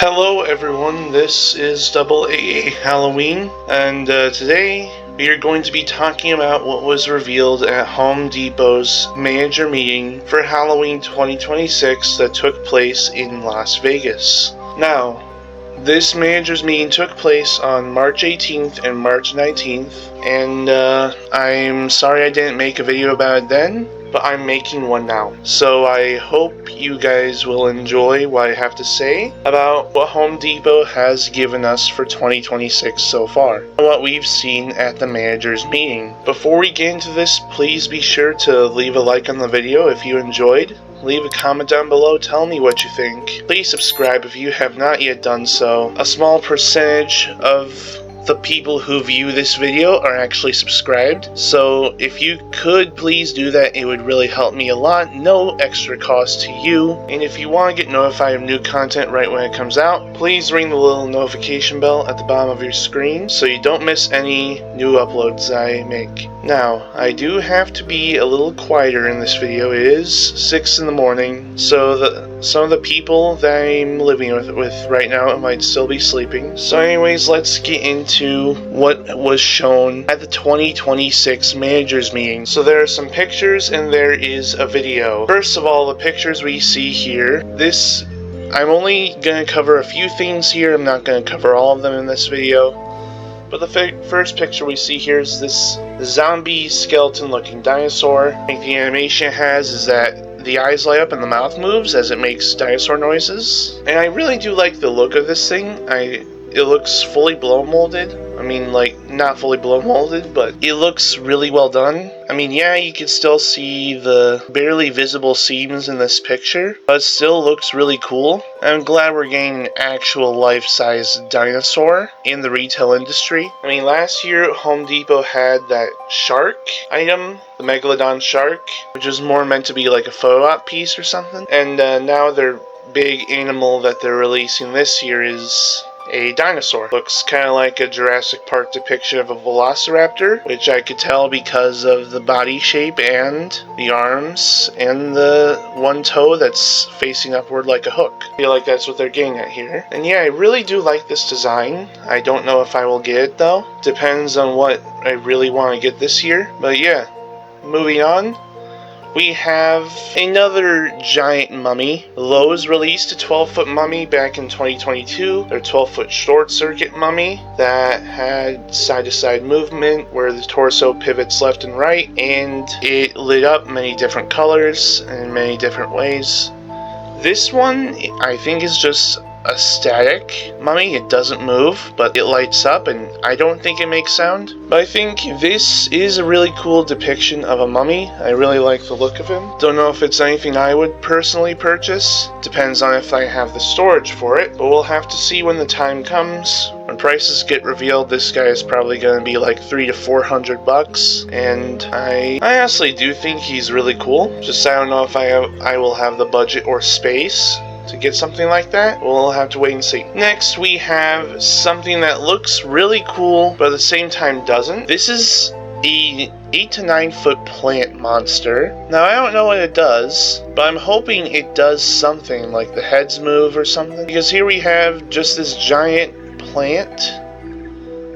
Hello everyone, this is Double AA Halloween, and today we are going to be talking about what was revealed at Home Depot's manager meeting for Halloween 2026 that took place in Las Vegas. Now, this manager's meeting took place on March 18th and March 19th, and I'm sorry I didn't make a video about it then, but I'm making one now. So I hope you guys will enjoy what I have to say about what Home Depot has given us for 2026 so far, and what we've seen at the manager's meeting. Before we get into this, please be sure to leave a like on the video if you enjoyed. Leave a comment down below, tell me what you think. Please subscribe if you have not yet done so. A small percentage of the people who view this video are actually subscribed, so if you could please do that, it would really help me a lot. No extra cost to you. And if you want to get notified of new content right when it comes out, please ring the little notification bell at the bottom of your screen so you don't miss any new uploads I make. Now, I do have to be a little quieter in this video. It is 6 in the morning, so some of the people that I'm living with right now might still be sleeping. So anyways, let's get into what was shown at the 2026 managers meeting. So there are some pictures and there is a video. First of all, the pictures we see here, I'm only going to cover a few things here. I'm not going to cover all of them in this video. But the first picture we see here is this zombie skeleton looking dinosaur. I think the animation it has is that the eyes light up and the mouth moves as it makes dinosaur noises. And I really do like the look of this thing. It looks fully blow molded. I mean, like, not fully blow molded, but it looks really well done. I mean, yeah, you can still see the barely visible seams in this picture, but it still looks really cool. I'm glad we're getting an actual life-size dinosaur in the retail industry. I mean, last year Home Depot had that shark item, the Megalodon shark, which was more meant to be like a photo op piece or something. And now their big animal that they're releasing this year is a dinosaur. Looks kind of like a Jurassic Park depiction of a velociraptor, which I could tell because of the body shape and the arms and the one toe that's facing upward like a hook. I feel like that's what they're getting at here. And yeah, I really do like this design. I don't know if I will get it though. Depends on what I really want to get this year. But yeah, moving on. We have another giant mummy. Lowe's released a 12-foot mummy back in 2022. Their 12-foot short circuit mummy that had side-to-side movement where the torso pivots left and right, and it lit up many different colors and many different ways. This one, I think, is just a static mummy. It doesn't move, but it lights up, and I don't think it makes sound. But I think this is a really cool depiction of a mummy. I really like the look of him. Don't know if it's anything I would personally purchase. Depends on if I have the storage for it, but we'll have to see when the time comes. When prices get revealed, this guy is probably going to be like $300 to $400, and I honestly do think he's really cool. Just I don't know if I will have the budget or space to get something like that. We'll have to wait and see. Next, we have something that looks really cool, but at the same time doesn't. This is a 8 to 9 foot plant monster. Now, I don't know what it does, but I'm hoping it does something, like the heads move or something. Because here we have just this giant plant,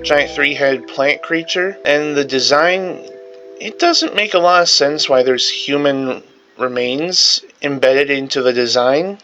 giant 3-headed plant creature, and the design, it doesn't make a lot of sense why there's human remains embedded into the design.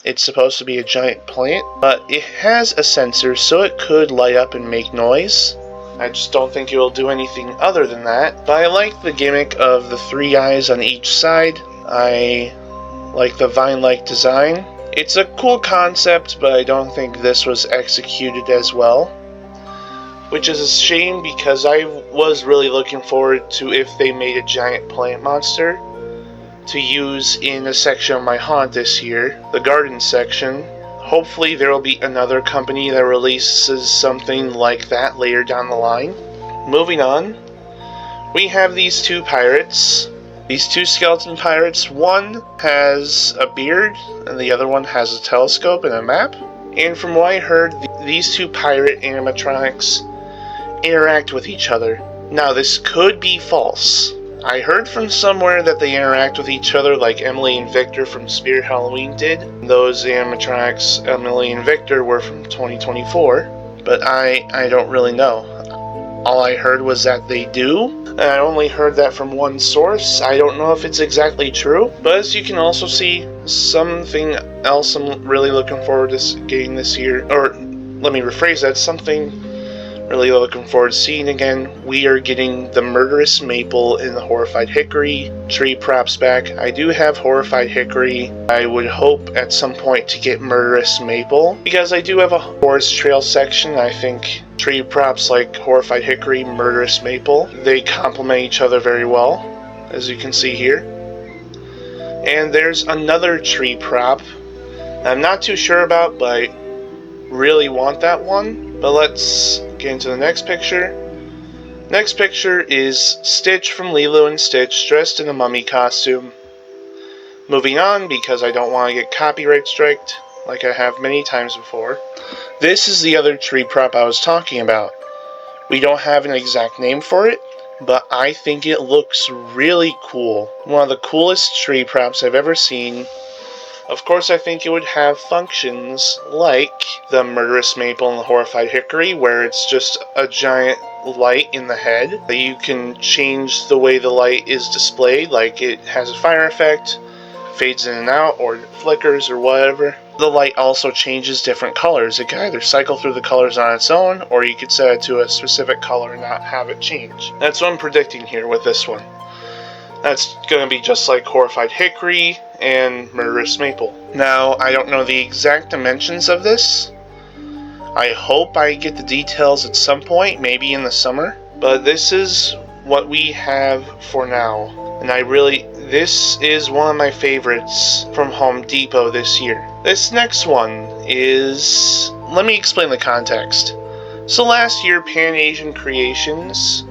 It's supposed to be a giant plant, but it has a sensor, so it could light up and make noise. I just don't think it will do anything other than that. But I like the gimmick of the 3 eyes on each side. I like the vine-like design. It's a cool concept, but I don't think this was executed as well. Which is a shame, because I was really looking forward to if they made a giant plant monster to use in a section of my haunt this year, the garden section. Hopefully there will be another company that releases something like that later down the line. Moving on, we have these 2 pirates. These 2 skeleton pirates. One has a beard and the other one has a telescope and a map. And from what I heard, these 2 pirate animatronics interact with each other. Now, this could be false. I heard from somewhere that they interact with each other like Emily and Victor from Spirit Halloween did. Those animatronics, Emily and Victor, were from 2024, but I don't really know. All I heard was that they do, and I only heard that from one source. I don't know if it's exactly true, but as you can also see, something else I'm really looking forward to getting this year, or let me rephrase that, something really looking forward to seeing again. We are getting the Murderous Maple and the Horrified Hickory tree props back. I do have Horrified Hickory. I would hope at some point to get Murderous Maple, because I do have a Forest Trail section. I think tree props like Horrified Hickory, Murderous Maple, they complement each other very well, as you can see here. And there's another tree prop I'm not too sure about, but I really want that one. But let's get into the next picture. Next picture is Stitch from Lilo and Stitch dressed in a mummy costume. Moving on, because I don't want to get copyright striked like I have many times before. This is the other tree prop I was talking about. We don't have an exact name for it, but I think it looks really cool. One of the coolest tree props I've ever seen. Of course, I think it would have functions like the Murderous Maple and the Horrified Hickory, where it's just a giant light in the head. You can change the way the light is displayed, like it has a fire effect, fades in and out, or flickers, or whatever. The light also changes different colors. It can either cycle through the colors on its own, or you could set it to a specific color and not have it change. That's what I'm predicting here with this one. That's going to be just like Horrified Hickory and Murderous Maple. Now, I don't know the exact dimensions of this. I hope I get the details at some point, maybe in the summer. But this is what we have for now. And this is one of my favorites from Home Depot this year. This next one is... let me explain the context. So last year, Pan Asian Creations,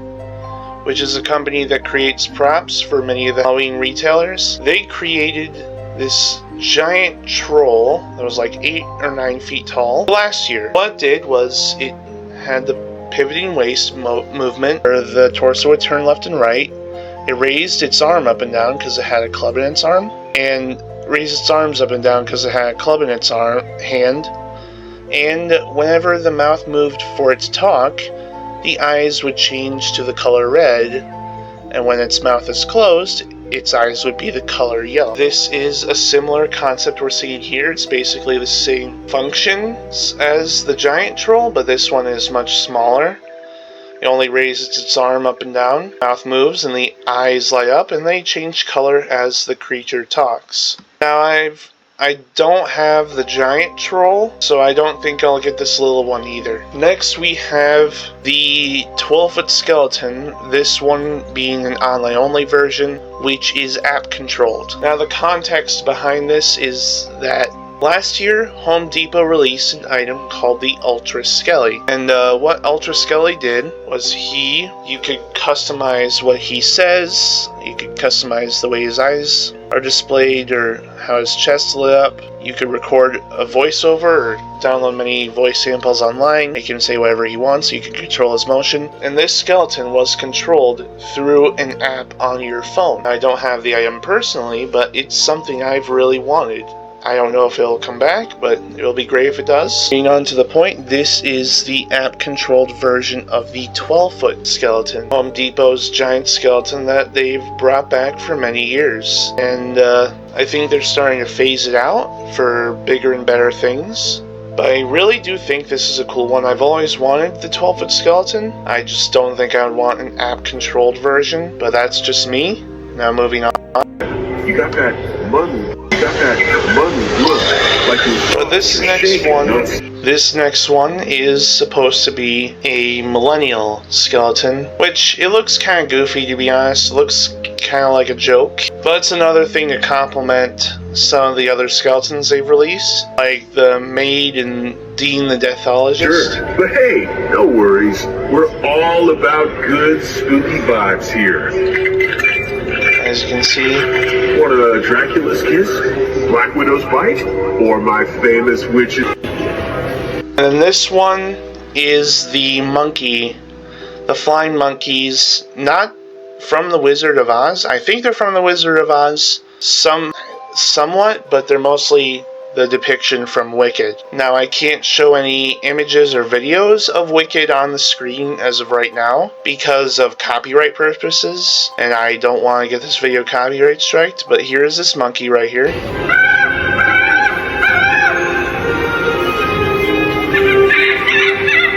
which is a company that creates props for many of the Halloween retailers, they created this giant troll that was like 8 or 9 feet tall last year. What it did was it had the pivoting waist movement, where the torso would turn left and right. It raised its arm up and down because it had a club in its arm, and raised its arms up and down because it had a club in its hand. And whenever the mouth moved for it to talk, the eyes would change to the color red, and when its mouth is closed, its eyes would be the color yellow. This is a similar concept we're seeing here. It's basically the same functions as the giant troll, but this one is much smaller. It only raises its arm up and down, mouth moves, and the eyes light up, and they change color as the creature talks. Now, I don't have the giant troll, so I don't think I'll get this little one either. Next, we have the 12-foot skeleton, this one being an online-only version, which is app-controlled. Now, the context behind this is that last year, Home Depot released an item called the Ultra Skelly. And what Ultra Skelly did was you could customize what he says, you could customize the way his eyes are displayed or how his chest lit up. You could record a voiceover or download many voice samples online. Make him say whatever he wants. You can control his motion. And this skeleton was controlled through an app on your phone. I don't have the item personally, but it's something I've really wanted. I don't know if it'll come back, but it'll be great if it does. Getting on to the point, this is the app-controlled version of the 12-foot skeleton. Home Depot's giant skeleton that they've brought back for many years. And I think they're starting to phase it out for bigger and better things. But I really do think this is a cool one. I've always wanted the 12-foot skeleton. I just don't think I would want an app-controlled version, but that's just me. Now moving on. You got that money. But this next one is supposed to be a millennial skeleton, which it looks kind of goofy, to be honest. It looks kind of like a joke, but it's another thing to complement some of the other skeletons they've released, like the Maid and Dean the Deathologist. Sure, but hey, no worries. We're all about good spooky vibes here. As you can see. Want a Dracula's kiss, Black Widow's bite, or my famous witch's... And this one is the monkey, the flying monkeys, not from the Wizard of Oz. I think they're from the Wizard of Oz, somewhat, but they're mostly the depiction from Wicked. Now, I can't show any images or videos of Wicked on the screen as of right now because of copyright purposes, and I don't want to get this video copyright striked, but here is this monkey right here.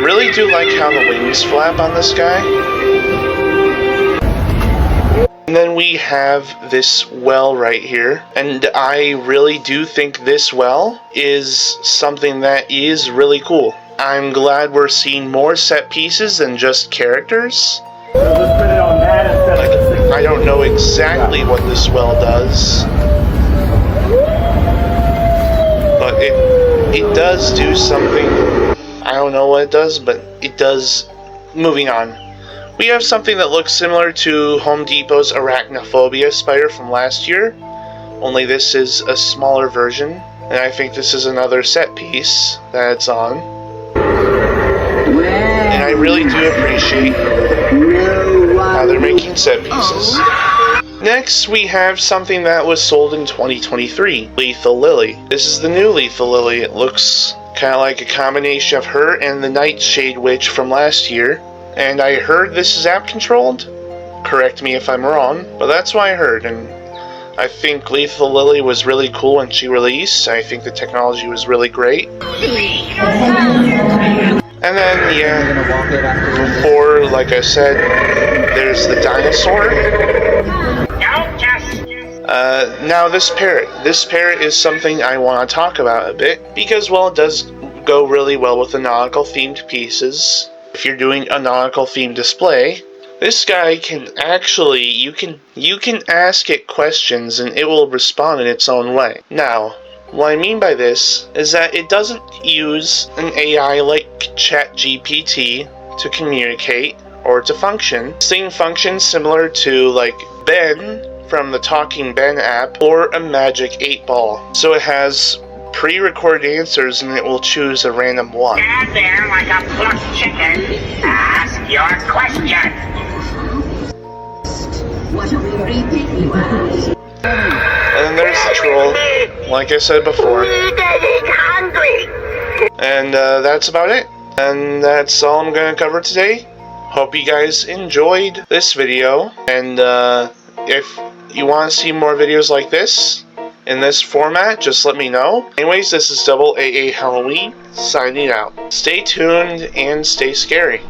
Really do like how the wings flap on this guy. And then we have this well right here, and I really do think this well is something that is really cool. I'm glad we're seeing more set pieces than just characters. I don't know exactly what this well does, but it does do something. I don't know what it does, but it does. Moving on. We have something that looks similar to Home Depot's Arachnophobia spider from last year, only this is a smaller version, and I think this is another set piece that it's on. And I really do appreciate how they're making set pieces. Next, we have something that was sold in 2023, Lethal Lily. This is the new Lethal Lily. It looks kind of like a combination of her and the Nightshade Witch from last year. And I heard this is app controlled. Correct me if I'm wrong, but that's what I heard. And I think Lethal Lily was really cool when she released. I think the technology was really great. And then, yeah, before, like I said, there's the dinosaur. Now this parrot. This parrot is something I want to talk about a bit because, well, it does go really well with the nautical themed pieces. If you're doing a nautical themed display, this guy can actually, you can ask it questions and it will respond in its own way. Now, what I mean by this is that it doesn't use an AI like ChatGPT to communicate or to function. This thing functions similar to like Ben from the Talking Ben app or a Magic 8-Ball. So it has pre-recorded answers and it will choose a random one. Stand there like a plucked chicken. Ask your question. What are we reaping, you ask? And then there's the troll, like I said before. We're getting hungry. And that's about it. And that's all I'm going to cover today. Hope you guys enjoyed this video. And if you want to see more videos like this, in this format, just let me know. Anyways, this is Double AA Halloween, signing out. Stay tuned and stay scary.